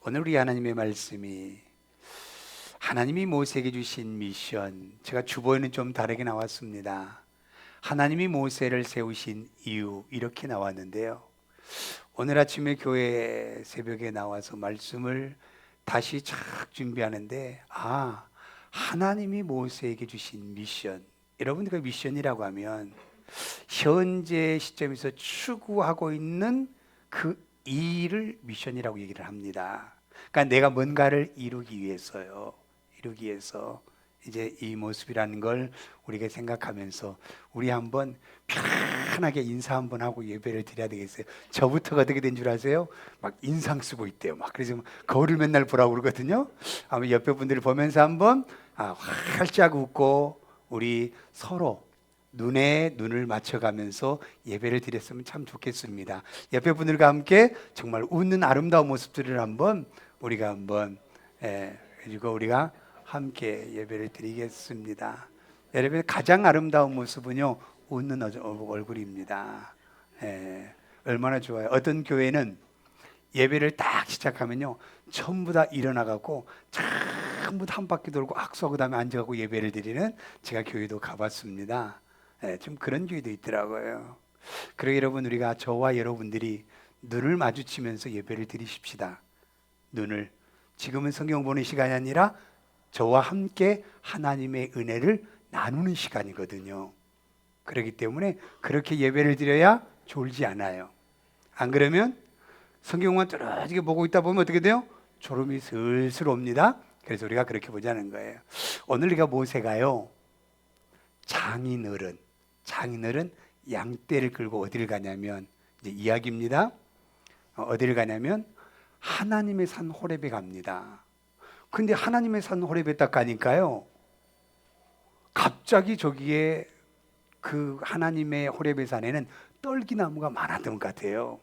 오늘 우리 하나님의 말씀이 하나님이 모세에게 주신 미션, 제가 주보에는 좀 다르게 나왔습니다. 하나님이 모세를 세우신 이유, 이렇게 나왔는데요. 오늘 아침에 교회 새벽에 나와서 말씀을 다시 착 준비하는데, 하나님이 모세에게 주신 미션, 여러분, 그 미션이라고 하면 현재 시점에서 추구하고 있는 그 일을 미션이라고 얘기를 합니다. 그러니까 내가 뭔가를 이루기 위해서요. 이루기 위해서 이제 이 모습이라는 걸 우리가 생각하면서 우리 한번 편하게 인사 한번 하고 예배를 드려야 되겠어요. 저부터가 어떻게 된 줄 아세요? 막 인상 쓰고 있대요. 막 그래서 거울을 맨날 보라고 그러거든요. 아마 옆에 분들을 보면서 한번 활짝 웃고 우리 서로 눈에 눈을 맞춰가면서 예배를 드렸으면 참 좋겠습니다. 옆에 분들과 함께 정말 웃는 아름다운 모습들을 한번 우리가 한번 그리고 우리가 함께 예배를 드리겠습니다. 여러분, 가장 아름다운 모습은요, 웃는 얼굴입니다. 얼마나 좋아요. 어떤 교회는 예배를 딱 시작하면요, 전부 다 일어나갖고 전부 다 한 바퀴 돌고 악수하고 다음에 앉아갖고 예배를 드리는, 제가 교회도 가봤습니다. 좀 그런 교회도 있더라고요. 그러게 여러분, 우리가 저와 여러분들이 눈을 마주치면서 예배를 드리십시다. 눈을, 지금은 성경 보는 시간이 아니라 저와 함께 하나님의 은혜를 나누는 시간이거든요. 그렇기 때문에 그렇게 예배를 드려야 졸지 않아요. 안 그러면 성경만 뚫어지게 보고 있다 보면 어떻게 돼요? 졸음이 슬슬 옵니다. 그래서 우리가 그렇게 보자는 거예요. 오늘 우리가 모세가요, 장인어른 양떼를 끌고 어디를 가냐면, 이제 이야기입니다. 어디를 가냐면 하나님의 산 호렙에 갑니다. 근데 하나님의 산 호렙에 딱 가니까요, 갑자기 저기에 그 하나님의 호렙의 산에는 떨기나무가 많았던 것 같아요.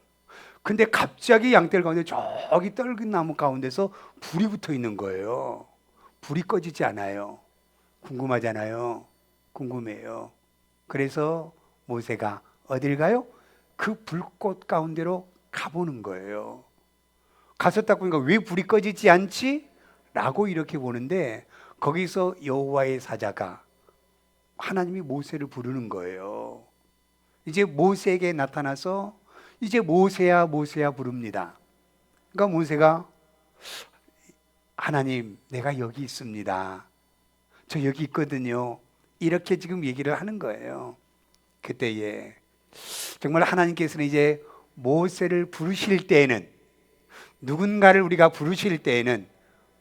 근데 갑자기 양떼를 가운데 저기 떨기나무 가운데서 불이 붙어 있는 거예요. 불이 꺼지지 않아요. 궁금하잖아요. 궁금해요. 그래서 모세가 어딜 가요? 그 불꽃 가운데로 가보는 거예요. 가서 딱 보니까 왜 불이 꺼지지 않지? 라고 이렇게 보는데, 거기서 여호와의 사자가, 하나님이 모세를 부르는 거예요. 이제 모세에게 나타나서 이제 모세야 모세야 부릅니다. 그러니까 모세가, 하나님, 내가 여기 있습니다. 저 여기 있거든요. 이렇게 지금 얘기를 하는 거예요. 그때에 정말 하나님께서는 이제 모세를 부르실 때에는, 누군가를 우리가 부르실 때에는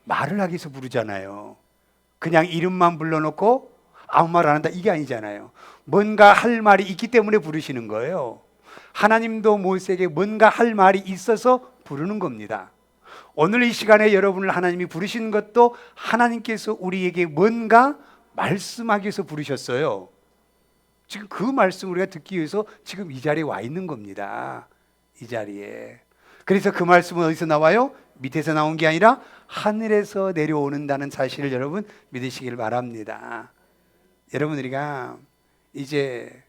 말을 하기 위해서 부르잖아요. 그냥 이름만 불러놓고 아무 말 안 한다, 이게 아니잖아요. 뭔가 할 말이 있기 때문에 부르시는 거예요. 하나님도 모세에게 뭔가 할 말이 있어서 부르는 겁니다. 오늘 이 시간에 여러분을 하나님이 부르신 것도 하나님께서 우리에게 뭔가 말씀하기 위해서 부르셨어요. 지금 그 말씀을 우리가 듣기 위해서 지금 이 자리에 와 있는 겁니다. 이 자리에. 그래서 그 말씀은 어디서 나와요? 밑에서 나온 게 아니라 하늘에서 내려오는다는 사실을 여러분 믿으시길 바랍니다. 여러분, 우리가 이제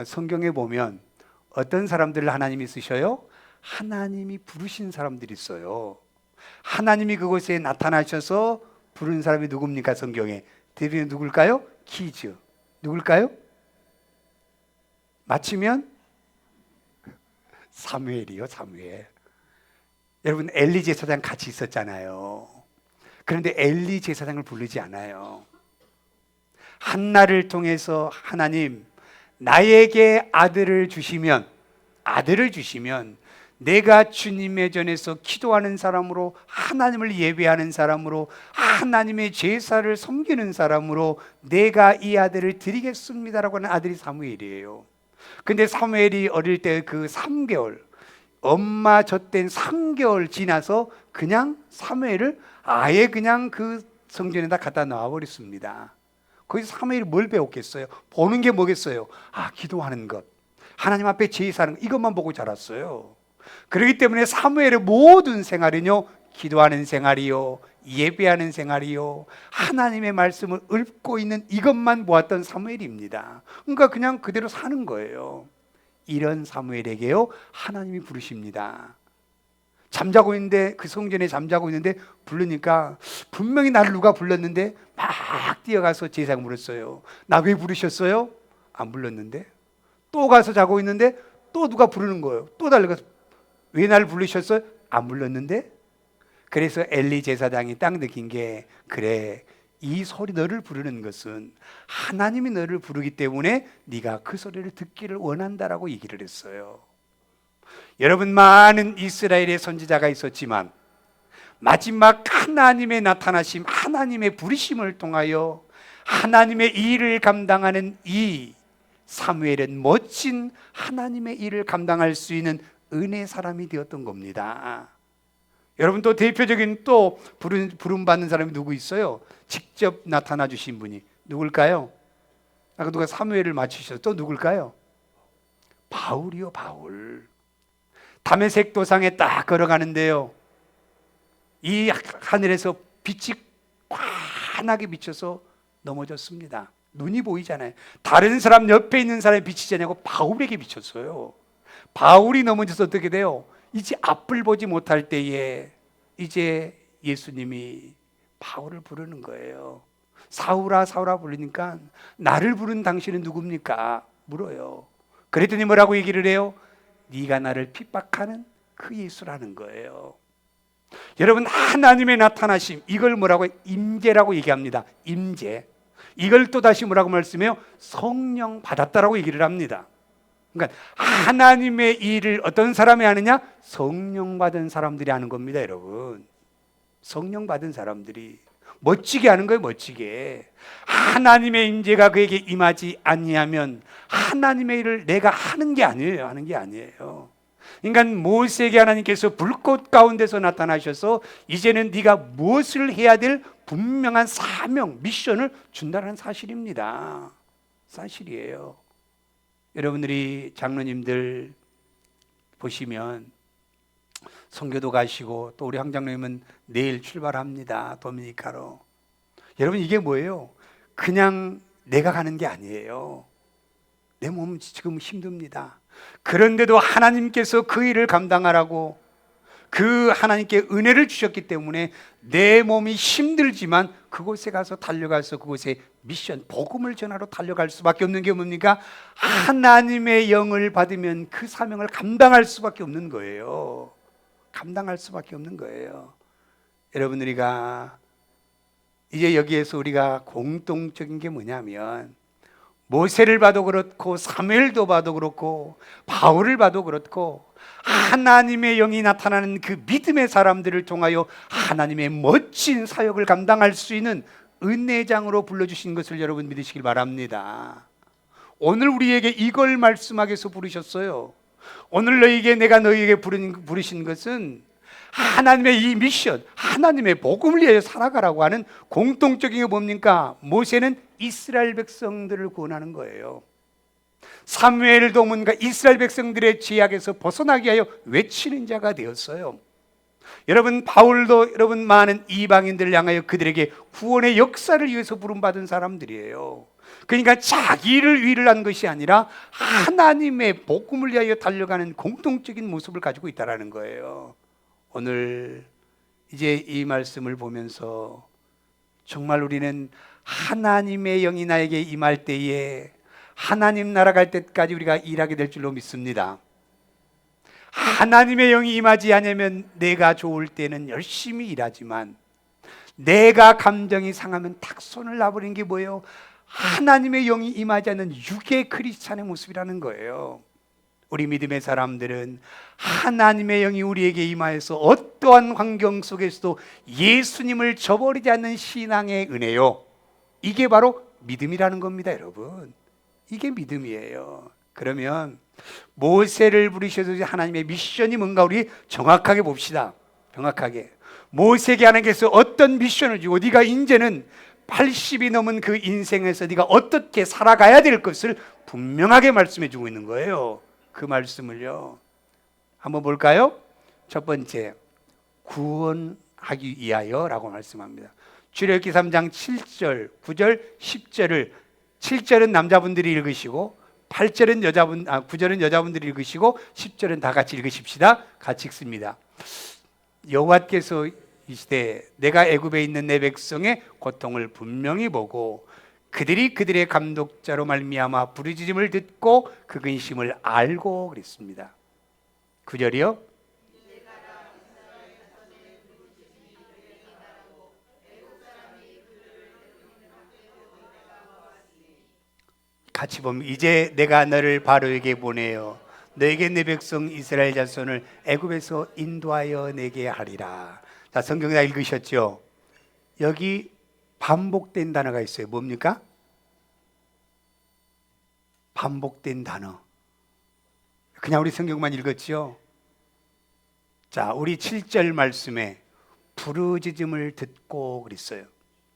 성경에 보면 어떤 사람들을 하나님이 쓰셔요? 하나님이 부르신 사람들이 있어요. 하나님이 그곳에 나타나셔서 부른 사람이 누굽니까? 성경에 대부분 누굴까요? 퀴즈. 누굴까요? 맞히면 사무엘이요. 사무엘. 여러분, 엘리 제사장 같이 있었잖아요. 그런데 엘리 제사장을 부르지 않아요. 한나를 통해서 하나님, 나에게 아들을 주시면 내가 주님의 전에서 기도하는 사람으로, 하나님을 예배하는 사람으로, 하나님의 제사를 섬기는 사람으로 내가 이 아들을 드리겠습니다라고 하는 아들이 사무엘이에요. 근데 사무엘이 어릴 때 그 3개월, 엄마 젖된 3개월 지나서 그냥 사무엘을 아예 그냥 그 성전에다 갖다 놔버렸습니다. 거기서 사무엘이 뭘 배웠겠어요? 보는 게 뭐겠어요? 기도하는 것, 하나님 앞에 제사하는 것, 이것만 보고 자랐어요. 그렇기 때문에 사무엘의 모든 생활은요, 기도하는 생활이요, 예배하는 생활이요, 하나님의 말씀을 읊고 있는 이것만 보았던 사무엘입니다. 그러니까 그냥 그대로 사는 거예요. 이런 사무엘에게요, 하나님이 부르십니다. 잠자고 있는데, 그 성전에 잠자고 있는데 부르니까 분명히 나를 누가 불렀는데 막 뛰어가서 제사장 물었어요. 나 왜 부르셨어요? 안 불렀는데. 또 가서 자고 있는데 또 누가 부르는 거예요. 또 달려가서 왜 나를 부르셨어요? 안 불렀는데. 그래서 엘리 제사장이 딱 느낀 게, 그래, 이 소리, 너를 부르는 것은 하나님이 너를 부르기 때문에 네가 그 소리를 듣기를 원한다라고 얘기를 했어요. 여러분, 많은 이스라엘의 선지자가 있었지만 마지막 하나님의 나타나심, 하나님의 부르심을 통하여 하나님의 일을 감당하는 이 사무엘은 멋진 하나님의 일을 감당할 수 있는 은혜 사람이 되었던 겁니다. 여러분, 또 대표적인 또 부름 받는 사람이 누구 있어요? 직접 나타나 주신 분이 누굴까요? 아까 누가 사무엘을 맞추셔서 또 누굴까요? 바울이요, 바울. 다메섹 도상에 딱 걸어가는데요, 이 하늘에서 빛이 환하게 비쳐서 넘어졌습니다. 눈이 보이잖아요. 다른 사람 옆에 있는 사람이 비치지 않고 바울에게 비쳤어요. 바울이 넘어져서 어떻게 돼요? 이제 앞을 보지 못할 때에 이제 예수님이 바울을 부르는 거예요. 사울아, 사울아 부르니까 나를 부른 당신은 누굽니까? 물어요. 그랬더니 뭐라고 얘기를 해요? 네가 나를 핍박하는 그 예수라는 거예요. 여러분, 하나님의 나타나심, 이걸 뭐라고 임재라고 얘기합니다. 임재. 이걸 또 다시 뭐라고 말씀해요? 성령 받았다라고 얘기를 합니다. 그러니까 하나님의 일을 어떤 사람이 하느냐? 성령 받은 사람들이 하는 겁니다, 여러분. 성령 받은 사람들이 멋지게 하는 거예요, 멋지게. 하나님의 임재가 그에게 임하지 아니하면 하나님의 일을 내가 하는 게 아니에요, 하는 게 아니에요. 그러니까 모세에게 하나님께서 불꽃 가운데서 나타나셔서 이제는 네가 무엇을 해야 될 분명한 사명, 미션을 준다는 사실입니다. 사실이에요. 여러분들이 장로님들 보시면 선교도 가시고, 또 우리 황장로님은 내일 출발합니다, 도미니카로. 여러분, 이게 뭐예요? 그냥 내가 가는 게 아니에요. 내 몸은 지금 힘듭니다. 그런데도 하나님께서 그 일을 감당하라고 그 하나님께 은혜를 주셨기 때문에 내 몸이 힘들지만 그곳에 가서 달려가서 그곳에 미션, 복음을 전하러 달려갈 수밖에 없는 게 뭡니까? 하나님의 영을 받으면 그 사명을 감당할 수밖에 없는 거예요. 감당할 수밖에 없는 거예요. 여러분, 우리가 이제 여기에서 우리가 공통적인 게 뭐냐면, 모세를 봐도 그렇고 사무엘도 봐도 그렇고 바울을 봐도 그렇고 하나님의 영이 나타나는 그 믿음의 사람들을 통하여 하나님의 멋진 사역을 감당할 수 있는 은혜장으로 불러주신 것을 여러분 믿으시길 바랍니다. 오늘 우리에게 이걸 말씀하기 위해서 부르셨어요. 오늘 내가 너희에게 부르신 것은 하나님의 이 미션, 하나님의 복음을 위해 살아가라고 하는 공통적인 게 뭡니까? 모세는 이스라엘 백성들을 구원하는 거예요. 사무엘도 뭔가 이스라엘 백성들의 죄악에서 벗어나게 하여 외치는 자가 되었어요. 여러분, 바울도 여러분 많은 이방인들을 향하여 그들에게 구원의 역사를 위해서 부름받은 사람들이에요. 그러니까 자기를 위한 것이 아니라 하나님의 복음을 위하여 달려가는 공통적인 모습을 가지고 있다는 거예요. 오늘 이제 이 말씀을 보면서 정말 우리는 하나님의 영이 나에게 임할 때에 하나님 나라 갈 때까지 우리가 일하게 될 줄로 믿습니다. 하나님의 영이 임하지 않으면 내가 좋을 때는 열심히 일하지만 내가 감정이 상하면 탁 손을 놔버리는 게 뭐예요? 하나님의 영이 임하지 않는 육의 크리스찬의 모습이라는 거예요. 우리 믿음의 사람들은 하나님의 영이 우리에게 임하여서 어떠한 환경 속에서도 예수님을 저버리지 않는 신앙의 은혜요, 이게 바로 믿음이라는 겁니다, 여러분. 이게 믿음이에요. 그러면 모세를 부르셔서 하나님의 미션이 뭔가 우리 정확하게 봅시다. 정확하게 모세에게 하나님께서 어떤 미션을 주고 네가 이제는 80이 넘은 그 인생에서 네가 어떻게 살아가야 될 것을 분명하게 말씀해 주고 있는 거예요. 그 말씀을요 한번 볼까요? 첫 번째, 구원하기 위하여 라고 말씀합니다. 출애굽기 3장 7절, 9절, 10절을 7절은 남자분들이 읽으시고 9절은 여자분들이 읽으시고 10절은 다 같이 읽으십시다. 같이 읽습니다. 여호와께서 이 시대에 내가 애굽에 있는 내 백성의 고통을 분명히 보고 그들이 그들의 감독자로 말미암아 부르짖음을 듣고 그 근심을 알고 그랬습니다. 9절이요. 같이 보면 이제 내가 너를 바로에게 보내어 너에게 내 백성 이스라엘 자손을 애굽에서 인도하여 내게 하리라. 자, 성경 다 읽으셨죠? 여기 반복된 단어가 있어요. 뭡니까? 반복된 단어. 그냥 우리 성경만 읽었죠? 자, 우리 7절 말씀에 부르짖음을 듣고 그랬어요.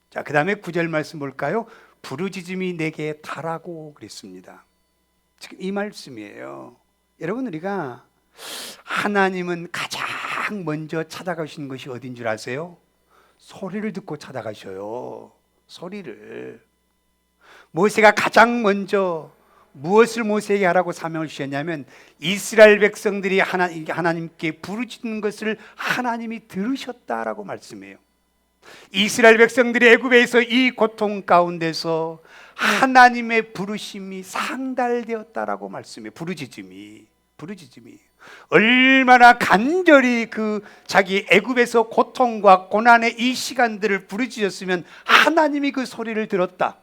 자, 그 다음에 9절 말씀 볼까요? 부르짖음이 내게 달하고 그랬습니다. 지금 이 말씀이에요. 여러분, 우리가 하나님은 가장 먼저 찾아가시는 것이 어딘 줄 아세요? 소리를 듣고 찾아가셔요. 소리를. 모세가 가장 먼저 무엇을 모세에게 하라고 사명을 주셨냐면 이스라엘 백성들이 하나님께 부르짖는 것을 하나님이 들으셨다라고 말씀해요. 이스라엘 백성들이 애굽에서 이 고통 가운데서 하나님의 부르심이 상달되었다라고 말씀해요. 부르짖음이 얼마나 간절히 그 자기 애굽에서 고통과 고난의 이 시간들을 부르짖었으면 하나님이 그 소리를 들었다.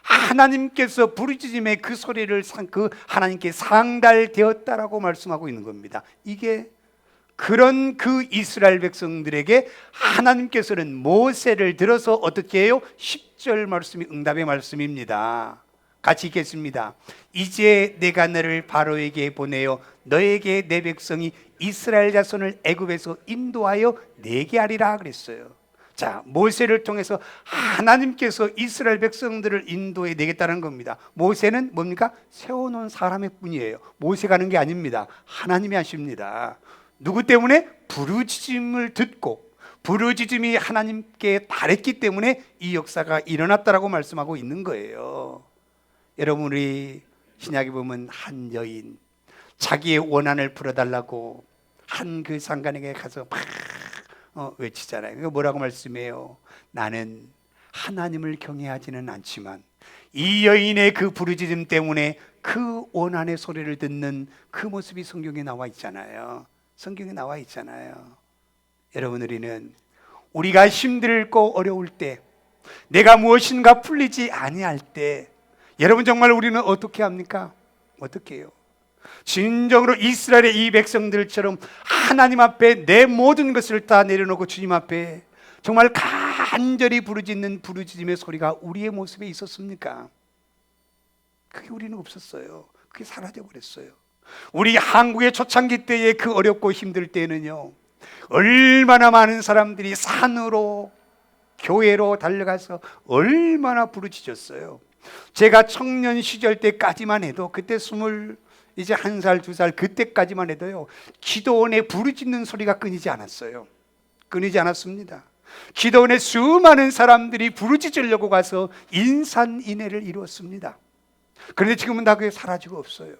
하나님께서 부르짖음의 그 소리를 그 하나님께 상달되었다라고 말씀하고 있는 겁니다. 이게 그런 그 이스라엘 백성들에게 하나님께서는 모세를 들어서 어떻게 해요? 10절 말씀이 응답의 말씀입니다. 같이 읽겠습니다. 이제 내가 너를 바로에게 보내어 너에게 내 백성이 이스라엘 자손을 애굽에서 인도하여 내게 하리라 그랬어요. 자, 모세를 통해서 하나님께서 이스라엘 백성들을 인도해 내겠다는 겁니다. 모세는 뭡니까? 세워놓은 사람의 뿐이에요. 모세가 하는 게 아닙니다. 하나님이 하십니다. 누구 때문에? 부르짖음을 듣고 부르짖음이 하나님께 달했기 때문에 이 역사가 일어났다라고 말씀하고 있는 거예요. 여러분, 우리 신약에 보면 한 여인 자기의 원한을 풀어달라고 한 그 상관에게 가서 막 외치잖아요. 그거 뭐라고 말씀해요? 나는 하나님을 경외하지는 않지만 이 여인의 그 부르짖음 때문에 그 원한의 소리를 듣는 그 모습이 성경에 나와 있잖아요. 성경에 나와 있잖아요. 여러분, 우리가 힘들고 어려울 때, 내가 무엇인가 풀리지 아니할 때, 여러분 정말 우리는 어떻게 합니까? 어떻게 해요? 진정으로 이스라엘의 이 백성들처럼 하나님 앞에 내 모든 것을 다 내려놓고 주님 앞에 정말 간절히 부르짖는 부르짖음의 소리가 우리의 모습에 있었습니까? 그게 우리는 없었어요. 그게 사라져버렸어요. 우리 한국의 초창기 때의 그 어렵고 힘들 때는요, 얼마나 많은 사람들이 산으로 교회로 달려가서 얼마나 부르짖었어요. 제가 청년 시절 때까지만 해도, 그때 이제 1살, 2살 그때까지만 해도요, 기도원에 부르짖는 소리가 끊이지 않았어요. 끊이지 않았습니다. 기도원에 수많은 사람들이 부르짖으려고 가서 인산인해를 이루었습니다. 그런데 지금은 다 그게 사라지고 없어요.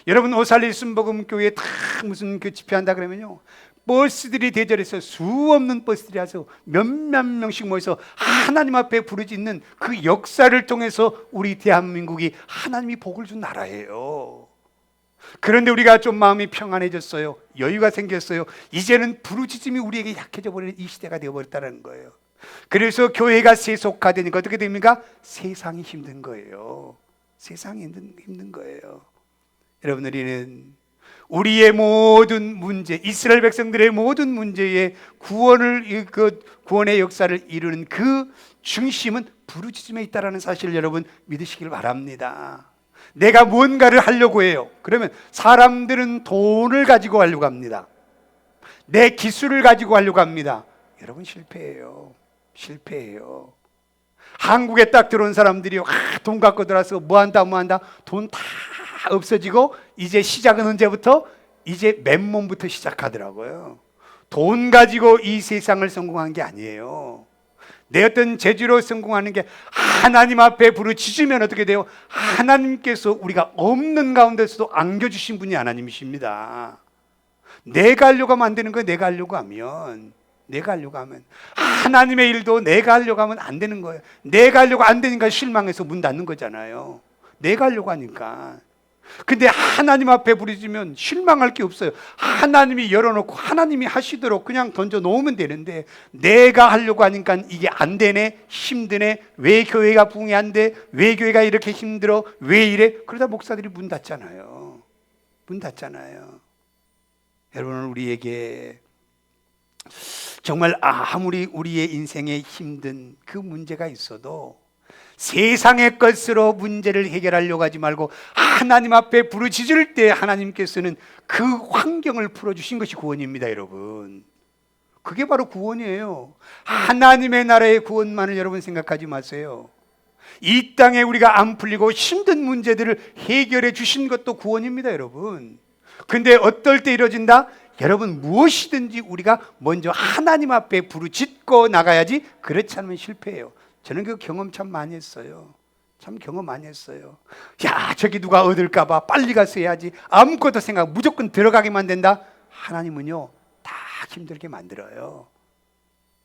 여러분, 오살리 순복음교회에 다 무슨 그 집회한다 그러면요, 버스들이 대절해서 수없는 버스들이 와서 몇몇 명씩 모여서 하나님 앞에 부르짖는 그 역사를 통해서 우리 대한민국이 하나님이 복을 준 나라예요. 그런데 우리가 좀 마음이 평안해졌어요. 여유가 생겼어요. 이제는 부르짖음이 우리에게 약해져 버리는 이 시대가 되어버렸다는 거예요. 그래서 교회가 세속화되니까 어떻게 됩니까? 세상이 힘든 거예요. 세상이 힘든 거예요. 여러분, 우리의 모든 문제, 이스라엘 백성들의 모든 문제에 구원의 역사를 이루는 그 중심은 부르짖음에 있다는 사실을 여러분 믿으시길 바랍니다. 내가 무언가를 하려고 해요. 그러면 사람들은 돈을 가지고 하려고 합니다. 내 기술을 가지고 하려고 합니다. 여러분, 실패해요. 한국에 딱 들어온 사람들이 돈 갖고 들어와서 뭐한다 돈 다 없어지고, 이제 시작은 언제부터? 이제 맨몸부터 시작하더라고요. 돈 가지고 이 세상을 성공한 게 아니에요. 내 어떤 재주로 성공하는 게, 하나님 앞에 부르짖으면 어떻게 돼요? 하나님께서 우리가 없는 가운데서도 안겨주신 분이 하나님이십니다. 내가 하려고 하면 안 되는 거예요. 내가 하려고 하면 하나님의 일도 내가 하려고 하면 안 되는 거예요. 내가 하려고 안 되니까 실망해서 문 닫는 거잖아요. 내가 하려고 하니까. 근데 하나님 앞에 부르짖으면 실망할 게 없어요. 하나님이 열어놓고 하나님이 하시도록 그냥 던져 놓으면 되는데, 내가 하려고 하니까 이게 안 되네, 힘드네, 왜 교회가 부흥이 안 돼, 왜 교회가 이렇게 힘들어, 왜 이래, 그러다 목사들이 문 닫잖아요. 여러분, 우리에게 정말 아무리 우리의 인생에 힘든 그 문제가 있어도 세상의 것으로 문제를 해결하려고 하지 말고 하나님 앞에 부르짖을 때 하나님께서는 그 환경을 풀어주신 것이 구원입니다. 여러분, 그게 바로 구원이에요. 하나님의 나라의 구원만을 여러분 생각하지 마세요. 이 땅에 우리가 안 풀리고 힘든 문제들을 해결해 주신 것도 구원입니다. 여러분, 근데 어떨 때 이루어진다? 여러분, 무엇이든지 우리가 먼저 하나님 앞에 부르짖고 나가야지. 그렇지 않으면 실패해요. 저는 그 경험 참 많이 했어요. 야, 저기 누가 얻을까봐 빨리 가서 해야지. 아무것도 생각, 무조건 들어가기만 된다. 하나님은요, 다 힘들게 만들어요.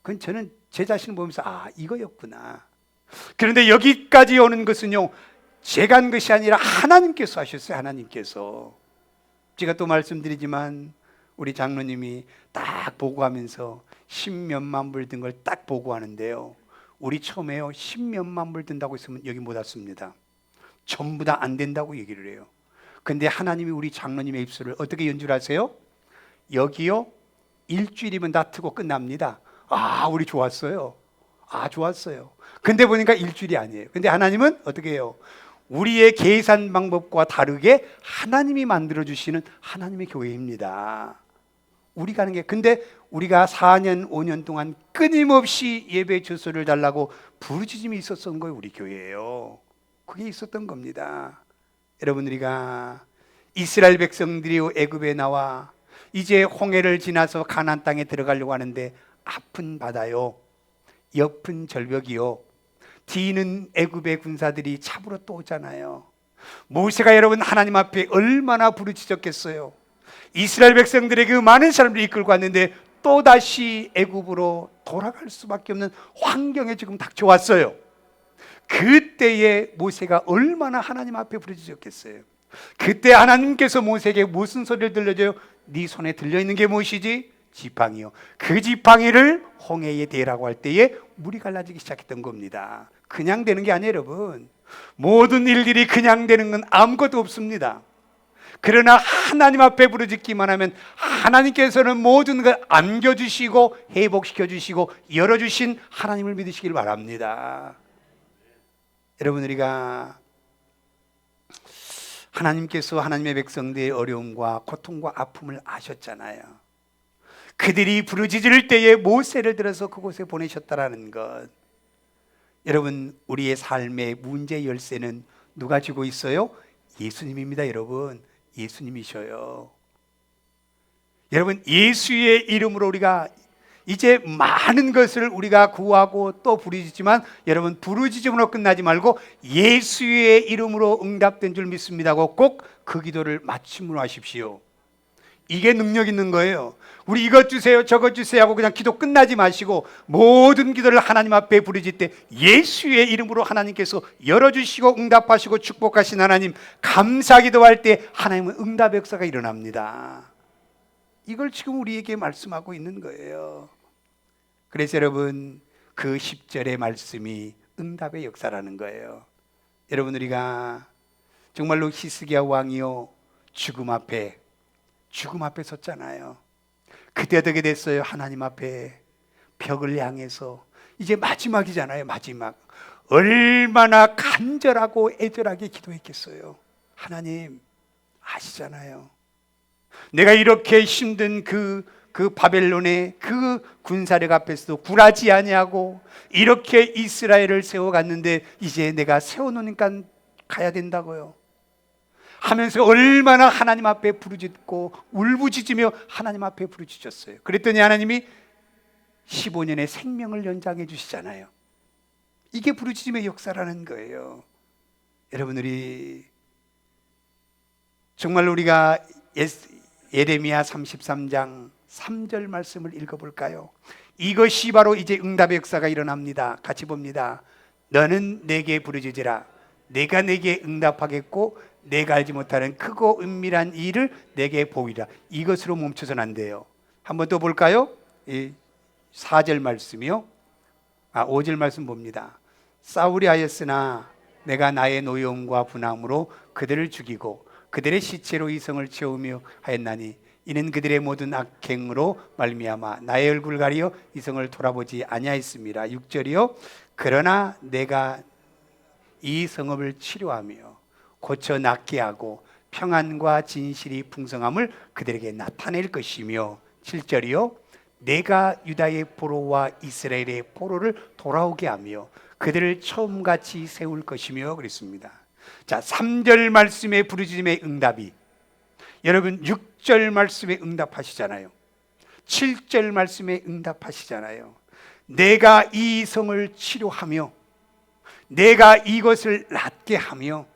그건 저는 제 자신을 보면서 이거였구나. 그런데 여기까지 오는 것은요, 제가 한 것이 아니라 하나님께서 하셨어요. 하나님께서. 제가 또 말씀드리지만 우리 장로님이 딱 보고하면서 10몇만 불 든 걸 딱 보고하는데요, 우리 처음에요 10몇만 불 든다고 했으면 여기 못 왔습니다. 전부 다 안 된다고 얘기를 해요. 근데 하나님이 우리 장로님의 입술을 어떻게 연주하세요? 여기요 일주일이면 다 트고 끝납니다. 우리 좋았어요. 근데 보니까 일주일이 아니에요. 근데 하나님은 어떻게 해요? 우리의 계산 방법과 다르게 하나님이 만들어주시는 하나님의 교회입니다. 우리가 하는 게, 근데 우리가 4년 5년 동안 끊임없이 예배 주소를 달라고 부르짖음이 있었던 거예요. 우리 교회예요. 그게 있었던 겁니다. 여러분, 우리가 이스라엘 백성들이 애굽에 나와 이제 홍해를 지나서 가나안 땅에 들어가려고 하는데, 아픈 바다요, 옆은 절벽이요, 뒤는 애굽의 군사들이 잡으러 또 오잖아요. 모세가 여러분 하나님 앞에 얼마나 부르짖었겠어요. 이스라엘 백성들의 그 많은 사람들이 이끌고 왔는데 또다시 애굽으로 돌아갈 수밖에 없는 환경에 지금 닥쳐왔어요. 그때에 모세가 얼마나 하나님 앞에 부르짖었겠어요. 그때 하나님께서 모세에게 무슨 소리를 들려줘요? 네 손에 들려있는 게 무엇이지? 지팡이요. 그 지팡이를 홍해에 대라고 할 때에 물이 갈라지기 시작했던 겁니다. 그냥 되는 게 아니에요. 여러분, 모든 일들이 그냥 되는 건 아무것도 없습니다. 그러나 하나님 앞에 부르짖기만 하면 하나님께서는 모든 걸 안겨주시고 회복시켜주시고 열어주신 하나님을 믿으시길 바랍니다. 여러분, 우리가 하나님께서 하나님의 백성들의 어려움과 고통과 아픔을 아셨잖아요. 그들이 부르짖을 때에 모세를 들어서 그곳에 보내셨다라는 것. 여러분, 우리의 삶의 문제 열쇠는 누가 쥐고 있어요? 예수님입니다. 여러분, 예수님이셔요. 여러분, 예수의 이름으로 우리가 이제 많은 것을 우리가 구하고 또 부르짖지만, 여러분, 부르짖음으로 끝나지 말고 예수의 이름으로 응답된 줄 믿습니다고 꼭 그 기도를 마침으로 하십시오. 이게 능력 있는 거예요. 우리 이것 주세요 저것 주세요 하고 그냥 기도 끝나지 마시고 모든 기도를 하나님 앞에 부르짖을 때 예수의 이름으로 하나님께서 열어주시고 응답하시고 축복하신 하나님, 감사 기도할 때 하나님은 응답의 역사가 일어납니다. 이걸 지금 우리에게 말씀하고 있는 거예요. 그래서 여러분, 그 10절의 말씀이 응답의 역사라는 거예요. 여러분, 우리가 정말로 히스기야 왕이요 죽음 앞에 섰잖아요. 그때 어떻게 됐어요? 하나님 앞에 벽을 향해서, 이제 마지막이잖아요. 마지막. 얼마나 간절하고 애절하게 기도했겠어요. 하나님 아시잖아요. 내가 이렇게 힘든 그 바벨론의 그 군사력 앞에서도 굴하지 아니하고 이렇게 이스라엘을 세워갔는데 이제 내가 세워놓으니까 가야 된다고요 하면서 얼마나 하나님 앞에 부르짖고 울부짖으며 하나님 앞에 부르짖었어요. 그랬더니 하나님이 15년의 생명을 연장해 주시잖아요. 이게 부르짖음의 역사라는 거예요. 여러분들이 정말 우리가 예레미야 33장 3절 말씀을 읽어볼까요? 이것이 바로 이제 응답의 역사가 일어납니다. 같이 봅니다. 너는 내게 부르짖으라. 내가 내게 응답하겠고 내가 알지 못하는 크고 은밀한 일을 내게 보이라. 이것으로 멈춰서는 안 돼요. 한 번 더 볼까요? 4절 말씀이요. 5절 말씀 봅니다. 싸우려 하였으나 내가 나의 노여움과 분함으로 그들을 죽이고 그들의 시체로 이성을 채우며 하였나니 이는 그들의 모든 악행으로 말미암아 나의 얼굴을 가리어 이성을 돌아보지 아니하였습니다. 6절이요. 그러나 내가 이 성읍을 치료하며 고쳐 낫게 하고 평안과 진실이 풍성함을 그들에게 나타낼 것이며 7절이요. 내가 유다의 포로와 이스라엘의 포로를 돌아오게 하며 그들을 처음같이 세울 것이며 그랬습니다. 자, 3절 말씀의 부르짖음의 응답이 여러분 6절 말씀에 응답하시잖아요. 7절 말씀에 응답하시잖아요. 내가 이 성을 치료하며 내가 이것을 낫게 하며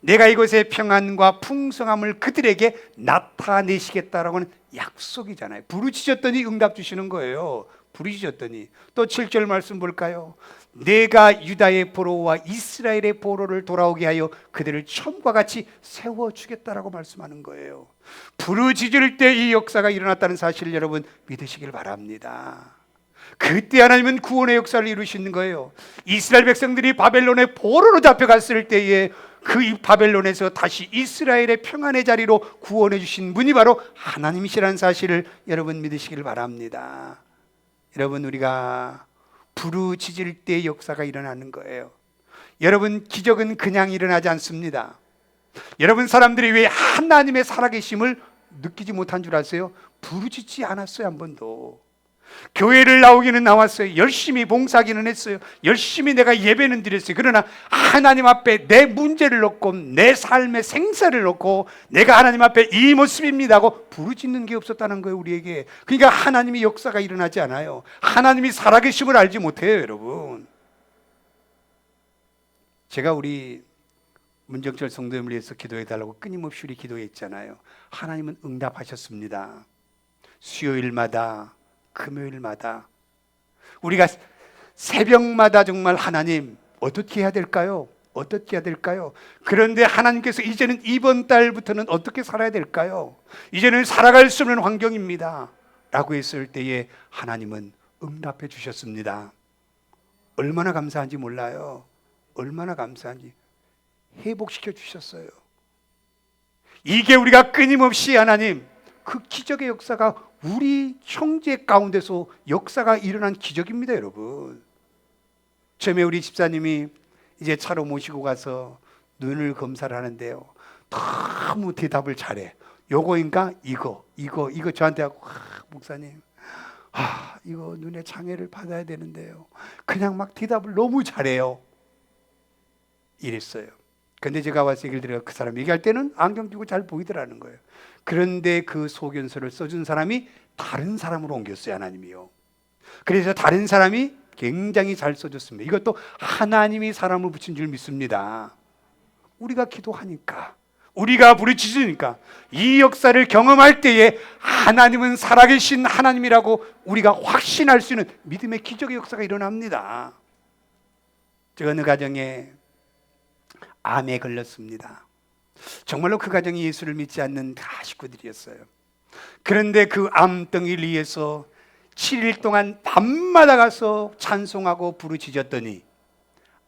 내가 이것의 평안과 풍성함을 그들에게 나타내시겠다라고는 약속이잖아요. 부르짖었더니 응답 주시는 거예요. 부르짖었더니. 또 7절 말씀 볼까요? 내가 유다의 포로와 이스라엘의 포로를 돌아오게 하여 그들을 처음과 같이 세워주겠다라고 말씀하는 거예요. 부르짖을 때 이 역사가 일어났다는 사실을 여러분 믿으시길 바랍니다. 그때 하나님은 구원의 역사를 이루시는 거예요. 이스라엘 백성들이 바벨론의 포로로 잡혀갔을 때에 그 바벨론에서 다시 이스라엘의 평안의 자리로 구원해 주신 분이 바로 하나님이시라는 사실을 여러분 믿으시길 바랍니다. 여러분 우리가 부르짖을 때 역사가 일어나는 거예요. 여러분 기적은 그냥 일어나지 않습니다. 여러분 사람들이 왜 하나님의 살아계심을 느끼지 못한 줄 아세요? 부르짖지 않았어요. 한 번도. 교회를 나오기는 나왔어요. 열심히 봉사하기는 했어요. 열심히 내가 예배는 드렸어요. 그러나 하나님 앞에 내 문제를 놓고 내 삶의 생사를 놓고 내가 하나님 앞에 이 모습입니다 하고 부르짖는 게 없었다는 거예요. 우리에게. 그러니까 하나님의 역사가 일어나지 않아요. 하나님이 살아계심을 알지 못해요. 여러분, 제가 우리 문정철 성도님을 위해서 기도해달라고 끊임없이 우리 기도했잖아요. 하나님은 응답하셨습니다. 수요일마다 금요일마다 우리가 새벽마다 정말 하나님 어떻게 해야 될까요? 어떻게 해야 될까요? 그런데 하나님께서 이제는 이번 달부터는 어떻게 살아야 될까요? 이제는 살아갈 수 없는 환경입니다 라고 했을 때에 하나님은 응답해 주셨습니다. 얼마나 감사한지 몰라요. 얼마나 감사한지. 회복시켜 주셨어요. 이게 우리가 끊임없이 하나님 그 기적의 역사가 우리 형제 가운데서 역사가 일어난 기적입니다. 여러분, 처음에 우리 집사님이 이제 차로 모시고 가서 눈을 검사를 하는데요, 너무 대답을 잘해. 요거인가? 이거 저한테 하고, 목사님 이거 눈에 장애를 받아야 되는데요, 그냥 막 대답을 너무 잘해요. 이랬어요. 근데 제가 와서 얘기를 드려 그 사람 얘기할 때는 안경 끼고 잘 보이더라는 거예요. 그런데 그 소견서를 써준 사람이 다른 사람으로 옮겼어요. 하나님이요. 그래서 다른 사람이 굉장히 잘 써줬습니다. 이것도 하나님이 사람을 붙인 줄 믿습니다. 우리가 기도하니까, 우리가 부르짖으니까 이 역사를 경험할 때에 하나님은 살아계신 하나님이라고 우리가 확신할 수 있는 믿음의 기적의 역사가 일어납니다. 제가 어느 가정에 암에 걸렸습니다. 정말로 그 가정이 예수를 믿지 않는 다 식구들이었어요. 그런데 그 암덩이를 위해서 7일 동안 밤마다 가서 찬송하고 부르짖었더니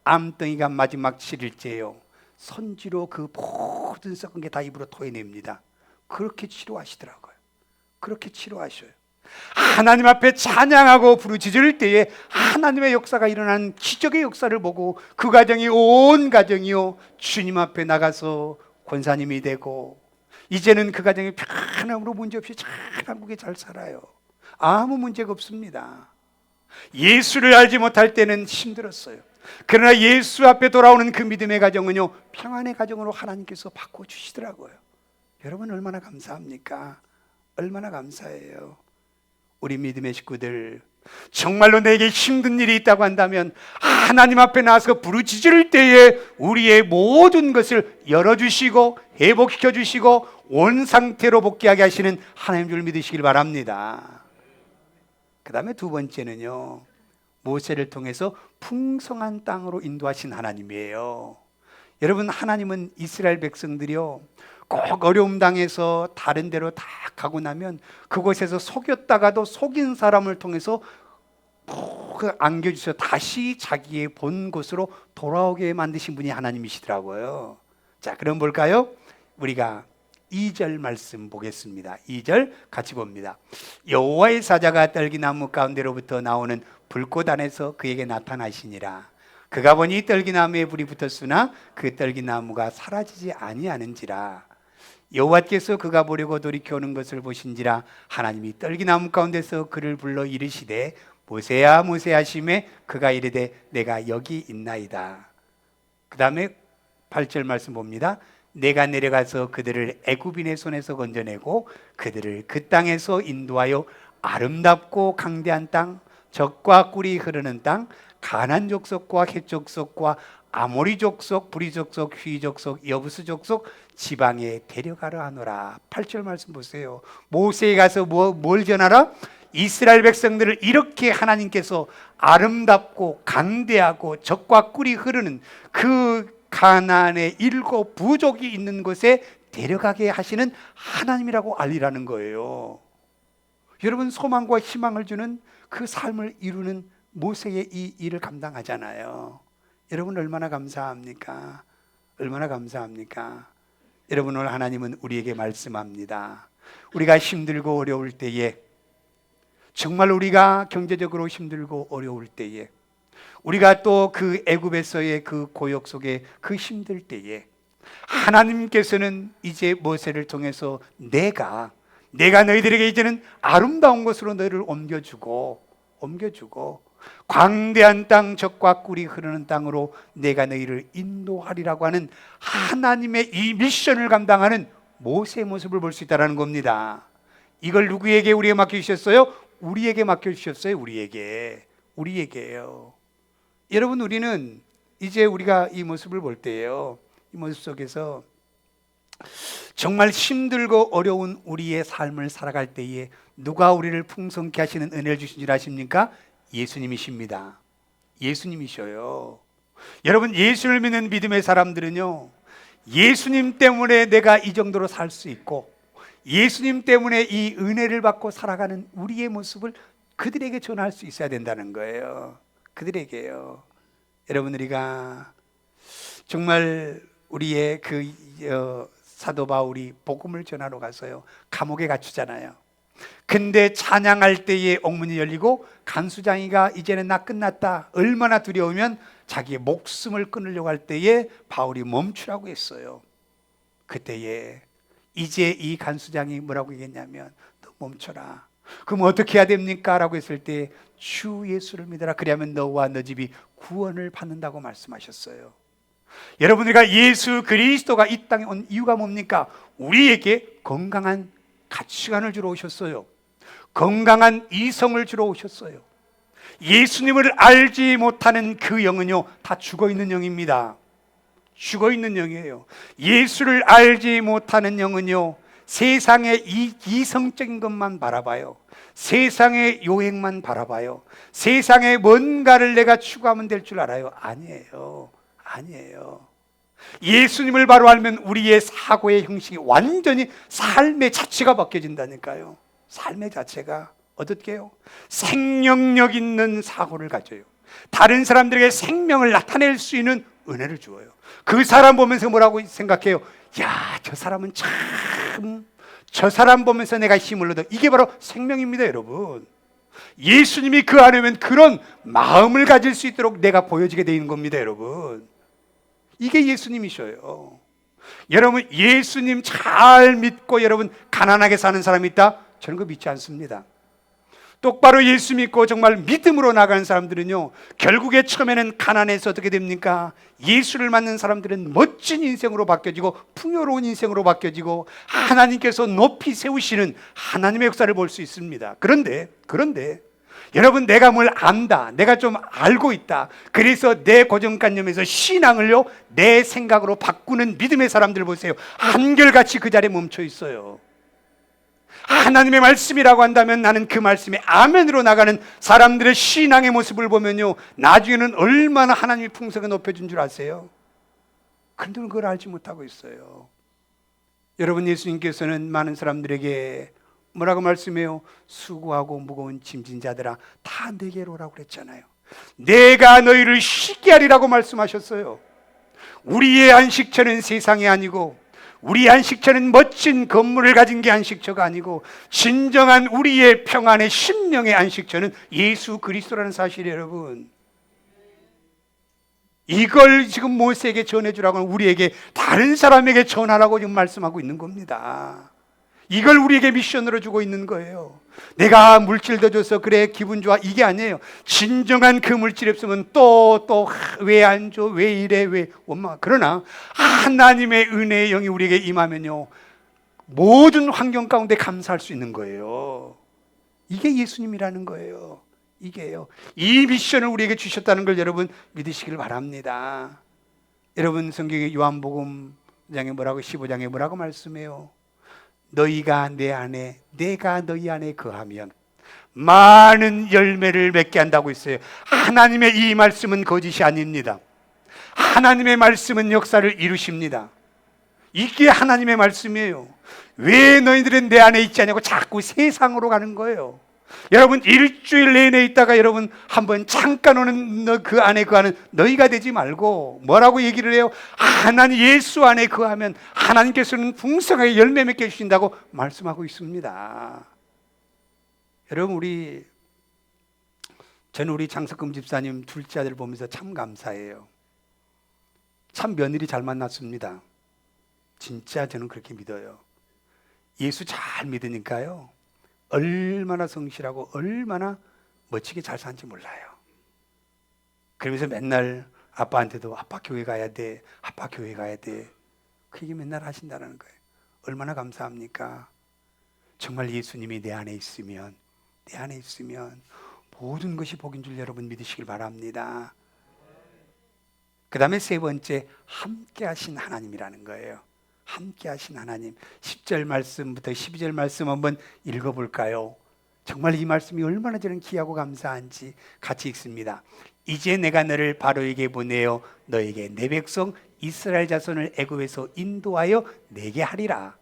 암덩이가 마지막 7일째예요. 선지로 그 모든 썩은 게 다 입으로 토해냅니다. 그렇게 치료하시더라고요. 그렇게 치료하셔요. 하나님 앞에 찬양하고 부르짖을 때에 하나님의 역사가 일어난 기적의 역사를 보고 그 가정이, 온 가정이요, 주님 앞에 나가서 권사님이 되고 이제는 그 가정이 편함으로 문제없이 잘 한국에 잘 살아요. 아무 문제가 없습니다. 예수를 알지 못할 때는 힘들었어요. 그러나 예수 앞에 돌아오는 그 믿음의 가정은요, 평안의 가정으로 하나님께서 바꿔주시더라고요. 여러분 얼마나 감사합니까? 얼마나 감사해요. 우리 믿음의 식구들 정말로 내게 힘든 일이 있다고 한다면 하나님 앞에 나와서 부르짖을 때에 우리의 모든 것을 열어주시고 회복시켜 주시고 온 상태로 복귀하게 하시는 하나님 줄 믿으시길 바랍니다. 그 다음에 두 번째는요, 모세를 통해서 풍성한 땅으로 인도하신 하나님이에요. 여러분, 하나님은 이스라엘 백성들이요, 꼭 어려움 당해서 다른 데로 다 가고 나면 그곳에서 속였다가도 속인 사람을 통해서 안겨주셔서 다시 자기의 본 곳으로 돌아오게 만드신 분이 하나님이시더라고요. 자, 그럼 볼까요? 우리가 2절 말씀 보겠습니다. 2절 같이 봅니다. 여호와의 사자가 떨기나무 가운데로부터 나오는 불꽃 안에서 그에게 나타나시니라. 그가 보니 떨기나무에 불이 붙었으나 그 떨기나무가 사라지지 아니하는지라. 여호와께서 그가 보려고 돌이켜오는 것을 보신지라. 하나님이 떨기나무 가운데서 그를 불러 이르시되 모세야 모세야 하시매 그가 이르되 내가 여기 있나이다. 그 다음에 8절 말씀 봅니다. 내가 내려가서 그들을 애굽인의 손에서 건져내고 그들을 그 땅에서 인도하여 아름답고 강대한 땅, 젖과 꿀이 흐르는 땅, 가나안 족속과 헷 족속과 아모리 족속, 브리 족속, 휘 족속, 여부스 족속 지방에 데려가려 하노라. 8절 말씀 보세요. 모세에 가서 뭘 전하라? 이스라엘 백성들을 이렇게 하나님께서 아름답고 강대하고 젖과 꿀이 흐르는 그 가나안의 7 부족이 있는 곳에 데려가게 하시는 하나님이라고 알리라는 거예요. 여러분, 소망과 희망을 주는 그 삶을 이루는 모세의 이 일을 감당하잖아요. 여러분, 얼마나 감사합니까? 얼마나 감사합니까? 여러분, 오늘 하나님은 우리에게 말씀합니다. 우리가 힘들고 어려울 때에, 정말 우리가 경제적으로 힘들고 어려울 때에, 우리가 또 그 애굽에서의 그 고역 속에 그 힘들 때에 하나님께서는 이제 모세를 통해서 내가 너희들에게 이제는 아름다운 곳으로 너희를 옮겨주고 광대한 땅, 젖과 꿀이 흐르는 땅으로 내가 너희를 인도하리라고 하는 하나님의 이 미션을 감당하는 모세의 모습을 볼 수 있다는 겁니다. 이걸 누구에게 우리에게 맡겨주셨어요? 우리에게 맡겨주셨어요. 우리에게요. 여러분, 우리는 이제 우리가 이 모습을 볼 때예요, 이 모습 속에서 정말 힘들고 어려운 우리의 삶을 살아갈 때에 누가 우리를 풍성케 하시는 은혜를 주신 줄 아십니까? 예수님이십니다. 예수님이셔요. 여러분, 예수를 믿는 믿음의 사람들은요, 예수님 때문에 내가 이 정도로 살 수 있고 예수님 때문에 이 은혜를 받고 살아가는 우리의 모습을 그들에게 전할 수 있어야 된다는 거예요. 그들에게요. 여러분, 우리가 정말 우리의 그 사도 바울이 복음을 전하러 가서요, 감옥에 갇히잖아요. 근데 찬양할 때에 옥문이 열리고 간수장이가 이제는 나 끝났다, 얼마나 두려우면 자기의 목숨을 끊으려고 할 때에 바울이 멈추라고 했어요. 그때에 이제 이 간수장이 뭐라고 얘기했냐면, 너 멈춰라. 그럼 어떻게 해야 됩니까? 라고 했을 때 주 예수를 믿어라. 그리하면 너와 너 집이 구원을 받는다고 말씀하셨어요. 여러분, 우리가 예수 그리스도가 이 땅에 온 이유가 뭡니까? 우리에게 건강한 가치관을 주러 오셨어요. 건강한 이성을 주러 오셨어요. 예수님을 알지 못하는 그 영은요, 다 죽어있는 영입니다. 죽어있는 영이에요. 예수를 알지 못하는 영은요, 세상의 이성적인 것만 바라봐요. 세상의 요행만 바라봐요. 세상에 뭔가를 내가 추구하면 될 줄 알아요. 아니에요. 예수님을 바로 알면 우리의 사고의 형식이 완전히 삶의 자체가 바뀌어진다니까요. 삶의 자체가 어떻게 해요? 생명력 있는 사고를 가져요. 다른 사람들에게 생명을 나타낼 수 있는 은혜를 주어요. 그 사람 보면서 뭐라고 생각해요? 야, 저 사람은 참, 저 사람 보면서 내가 힘을 얻어. 이게 바로 생명입니다, 여러분. 예수님이 그 안에면 그런 마음을 가질 수 있도록 내가 보여지게 되는 겁니다, 여러분. 이게 예수님이셔요. 여러분, 예수님 잘 믿고 여러분 가난하게 사는 사람이 있다? 저는 그거 믿지 않습니다. 똑바로 예수 믿고 정말 믿음으로 나가는 사람들은요, 결국에 처음에는 가난해서 어떻게 됩니까? 예수를 만난 사람들은 멋진 인생으로 바뀌어지고 풍요로운 인생으로 바뀌어지고 하나님께서 높이 세우시는 하나님의 역사를 볼 수 있습니다. 그런데 여러분, 내가 뭘 안다, 내가 좀 알고 있다, 그래서 내 고정관념에서 신앙을요 내 생각으로 바꾸는 믿음의 사람들 보세요. 한결같이 그 자리에 멈춰 있어요. 하나님의 말씀이라고 한다면 나는 그 말씀에 아멘으로 나가는 사람들의 신앙의 모습을 보면요, 나중에는 얼마나 하나님의 풍성을 높여준 줄 아세요? 그런데 그걸 알지 못하고 있어요. 여러분, 예수님께서는 많은 사람들에게 뭐라고 말씀해요? 수고하고 무거운 짐진 자들아 다 내게로 오라고 그랬잖아요. 내가 너희를 쉬게 하리라고 말씀하셨어요. 우리의 안식처는 세상이 아니고, 우리 안식처는 멋진 건물을 가진 게 안식처가 아니고, 진정한 우리의 평안의 심령의 안식처는 예수 그리스도라는 사실이에요. 여러분, 이걸 지금 모세에게 전해주라고 우리에게 다른 사람에게 전하라고 지금 말씀하고 있는 겁니다. 이걸 우리에게 미션으로 주고 있는 거예요. 내가 물질도 줘서 그래 기분 좋아, 이게 아니에요. 진정한 그 물질이 없으면 또 왜 안 줘, 왜 이래, 왜 엄마. 그러나 하나님의 은혜의 영이 우리에게 임하면요 모든 환경 가운데 감사할 수 있는 거예요. 이게 예수님이라는 거예요. 이게요, 이 미션을 우리에게 주셨다는 걸 여러분 믿으시길 바랍니다. 여러분, 성경의 요한복음 15장에 뭐라고 말씀해요? 너희가 내 안에, 내가 너희 안에 거하면 많은 열매를 맺게 한다고 했어요. 하나님의 이 말씀은 거짓이 아닙니다. 하나님의 말씀은 역사를 이루십니다. 이게 하나님의 말씀이에요. 왜 너희들은 내 안에 있지 않냐고 자꾸 세상으로 가는 거예요. 여러분, 일주일 내내 있다가 여러분 한번 잠깐 오는 그 안에 거하는 너희가 되지 말고 뭐라고 얘기를 해요? 하나님 예수 안에 거하면 하나님께서는 풍성하게 열매 맺게 해주신다고 말씀하고 있습니다. 여러분, 저는 우리 장석금 집사님 둘째 아들 보면서 참 감사해요. 참 며느리 잘 만났습니다. 진짜 저는 그렇게 믿어요. 예수 잘 믿으니까요 얼마나 성실하고 얼마나 멋지게 잘 사는지 몰라요. 그러면서 맨날 아빠한테도 아빠 교회 가야 돼, 아빠 교회 가야 돼, 그 얘기 맨날 하신다는 거예요. 얼마나 감사합니까? 정말 예수님이 내 안에 있으면 모든 것이 복인 줄 여러분 믿으시길 바랍니다. 그 다음에 세 번째, 함께 하신 하나님이라는 거예요. 함께 하신 하나님. 10절 말씀부터 12절 말씀 한번 읽어볼까요? 정말 이 말씀이 얼마나 저는 귀하고 감사한지 같이 읽습니다. 이제 내가 너를 바로에게 보내어 너에게 내 백성 이스라엘 자손을 애굽에서 인도하여 내게 하리라.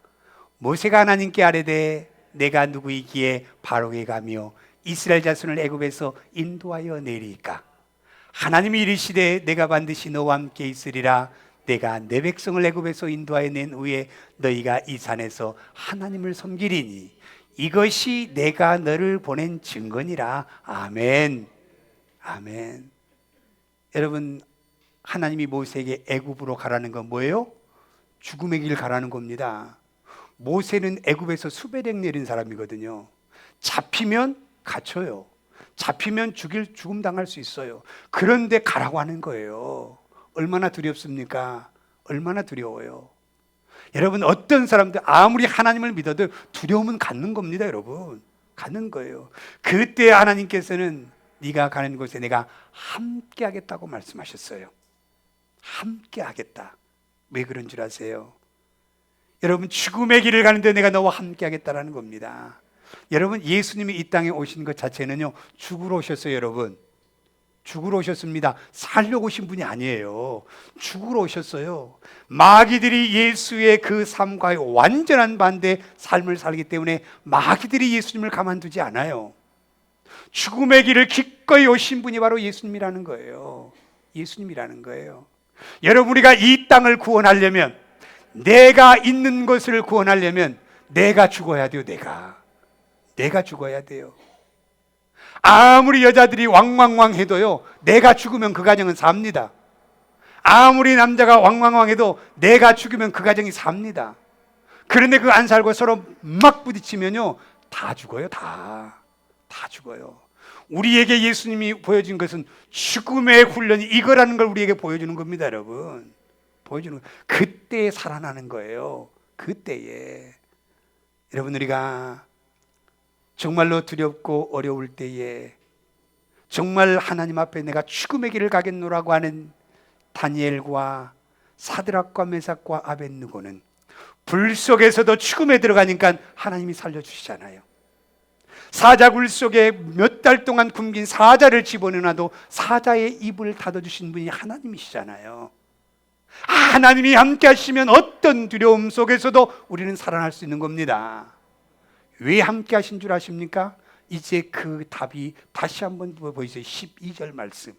모세가 하나님께 아뢰되 내가 누구이기에 바로에게 가며 이스라엘 자손을 애굽에서 인도하여 내리까. 하나님이 이르시되 내가 반드시 너와 함께 있으리라. 내가 내 백성을 애굽에서 인도하여 낸 후에 너희가 이 산에서 하나님을 섬기리니 이것이 내가 너를 보낸 증거니라. 아멘. 아멘. 여러분, 하나님이 모세에게 애굽으로 가라는 건 뭐예요? 죽음의 길 가라는 겁니다. 모세는 애굽에서 수배령 내린 사람이거든요. 잡히면 갇혀요. 잡히면 죽음 당할 수 있어요. 그런데 가라고 하는 거예요. 얼마나 두렵습니까? 얼마나 두려워요. 여러분, 어떤 사람들 아무리 하나님을 믿어도 두려움은 갖는 겁니다. 여러분, 갖는 거예요. 그때 하나님께서는 네가 가는 곳에 내가 함께 하겠다고 말씀하셨어요. 함께 하겠다. 왜 그런 줄 아세요? 여러분, 죽음의 길을 가는데 내가 너와 함께 하겠다라는 겁니다. 여러분, 예수님이 이 땅에 오신 것 자체는요 죽으러 오셨어요. 여러분, 죽으러 오셨습니다. 살려고 오신 분이 아니에요. 죽으러 오셨어요. 마귀들이 예수의 그 삶과의 완전한 반대 삶을 살기 때문에 마귀들이 예수님을 가만두지 않아요. 죽음의 길을 기꺼이 오신 분이 바로 예수님이라는 거예요. 예수님이라는 거예요. 여러분, 우리가 이 땅을 구원하려면, 내가 있는 것을 구원하려면 내가 죽어야 돼요. 내가 죽어야 돼요. 아무리 여자들이 왕왕왕 해도요 내가 죽으면 그 가정은 삽니다. 아무리 남자가 왕왕왕 해도 내가 죽으면 그 가정이 삽니다. 그런데 그 안 살고 서로 막 부딪히면요 다 죽어요. 다 죽어요. 우리에게 예수님이 보여준 것은 죽음의 훈련이 이거라는 걸 우리에게 보여주는 겁니다. 여러분, 보여주는 거예요. 그때에 살아나는 거예요. 그때에. 여러분, 우리가 정말로 두렵고 어려울 때에 정말 하나님 앞에 내가 죽음의 길을 가겠노라고 하는 다니엘과 사드락과 메삭과 아벳느고는 불 속에서도 죽음에 들어가니까 하나님이 살려주시잖아요. 사자굴 속에 몇 달 동안 굶긴 사자를 집어넣어놔도 사자의 입을 닫아주신 분이 하나님이시잖아요. 하나님이 함께 하시면 어떤 두려움 속에서도 우리는 살아날 수 있는 겁니다. 왜 함께 하신 줄 아십니까? 이제 그 답이 다시 한번 보이세요. 12절 말씀.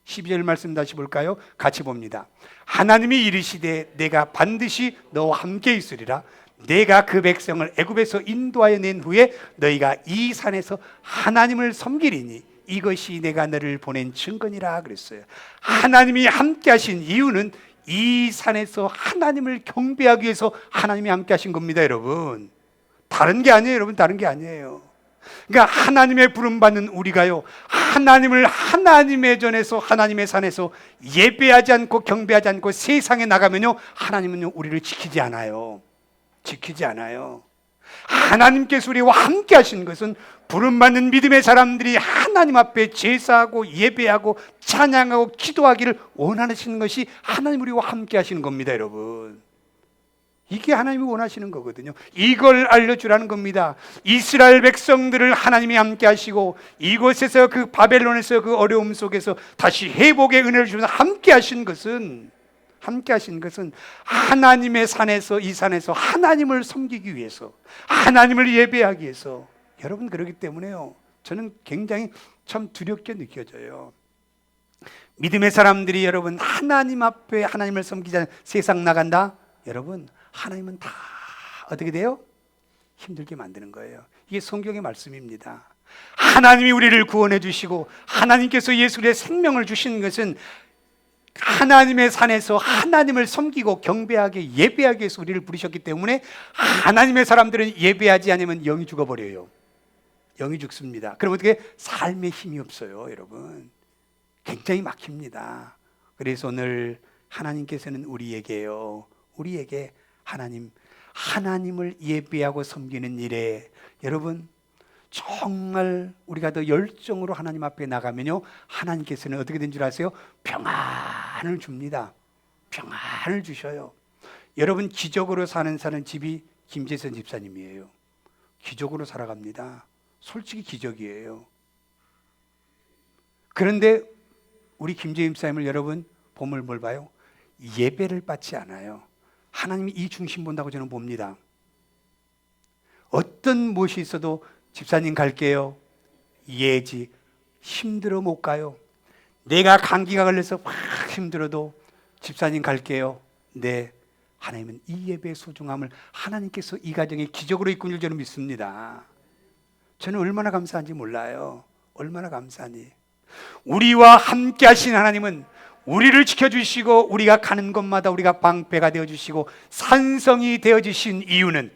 12절 말씀 다시 볼까요? 같이 봅니다. 하나님이 이르시되 내가 반드시 너와 함께 있으리라. 내가 그 백성을 애굽에서 인도하여 낸 후에 너희가 이 산에서 하나님을 섬기리니 이것이 내가 너를 보낸 증거니라 그랬어요. 하나님이 함께 하신 이유는 이 산에서 하나님을 경배하기 위해서 하나님이 함께 하신 겁니다, 여러분. 다른 게 아니에요, 여러분. 다른 게 아니에요. 그러니까 하나님의 부름받는 우리가요, 하나님을 하나님의 전에서 하나님의 산에서 예배하지 않고 경배하지 않고 세상에 나가면요, 하나님은요 우리를 지키지 않아요. 지키지 않아요. 하나님께서 우리와 함께 하신 것은 부름받는 믿음의 사람들이 하나님 앞에 제사하고 예배하고 찬양하고 기도하기를 원하시는 것이 하나님 우리와 함께 하시는 겁니다, 여러분. 이게 하나님이 원하시는 거거든요. 이걸 알려주라는 겁니다. 이스라엘 백성들을 하나님이 함께 하시고 이곳에서 그 바벨론에서 그 어려움 속에서 다시 회복의 은혜를 주면서 함께 하신 것은 하나님의 산에서, 이 산에서 하나님을 섬기기 위해서, 하나님을 예배하기 위해서. 여러분, 그렇기 때문에요, 저는 굉장히 참 두렵게 느껴져요. 믿음의 사람들이 여러분 하나님 앞에 하나님을 섬기지 않는 세상 나간다? 여러분, 하나님은 다 어떻게 돼요? 힘들게 만드는 거예요. 이게 성경의 말씀입니다. 하나님이 우리를 구원해 주시고 하나님께서 예수의 생명을 주시는 것은 하나님의 산에서 하나님을 섬기고 경배하게 예배하기 위해서 우리를 부르셨기 때문에 하나님의 사람들은 예배하지 않으면 영이 죽어버려요. 영이 죽습니다. 그럼 어떻게? 삶에 힘이 없어요, 여러분. 굉장히 막힙니다. 그래서 오늘 하나님께서는 우리에게 하나님을 예배하고 섬기는 일에 여러분 정말 우리가 더 열정으로 하나님 앞에 나가면요, 하나님께서는 어떻게 된 줄 아세요? 평안을 줍니다. 평안을 주셔요. 여러분, 기적으로 사는 집이 김재선 집사님이에요. 기적으로 살아갑니다. 솔직히 기적이에요. 그런데 우리 김재임 집사님을 여러분 보면 뭘 봐요? 예배를 받지 않아요. 하나님이 이 중심 본다고 저는 봅니다. 어떤 무엇이 있어도 집사님 갈게요. 예지. 힘들어 못 가요. 내가 감기가 걸려서 막 힘들어도 집사님 갈게요. 네. 하나님은 이 예배의 소중함을 하나님께서 이 가정에 기적으로 이끈 줄 저는 믿습니다. 저는 얼마나 감사한지 몰라요. 얼마나 감사하니. 우리와 함께 하신 하나님은 우리를 지켜주시고 우리가 가는 곳마다 우리가 방패가 되어주시고 산성이 되어주신 이유는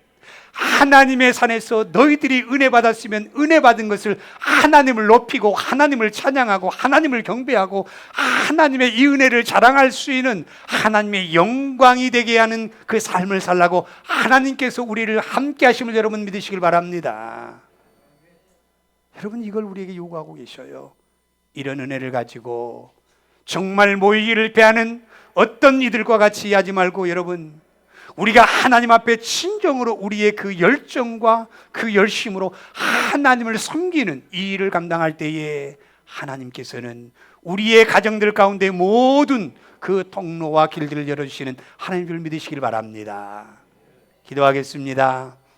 하나님의 산에서 너희들이 은혜 받았으면 은혜 받은 것을 하나님을 높이고 하나님을 찬양하고 하나님을 경배하고 하나님의 이 은혜를 자랑할 수 있는 하나님의 영광이 되게 하는 그 삶을 살라고 하나님께서 우리를 함께 하심을 여러분 믿으시길 바랍니다. 여러분, 이걸 우리에게 요구하고 계셔요. 이런 은혜를 가지고 정말 모이기를 배하는 어떤 이들과 같이 하지 말고 여러분, 우리가 하나님 앞에 진정으로 우리의 그 열정과 그 열심으로 하나님을 섬기는 이 일을 감당할 때에 하나님께서는 우리의 가정들 가운데 모든 그 통로와 길들을 열어주시는 하나님을 믿으시길 바랍니다. 기도하겠습니다.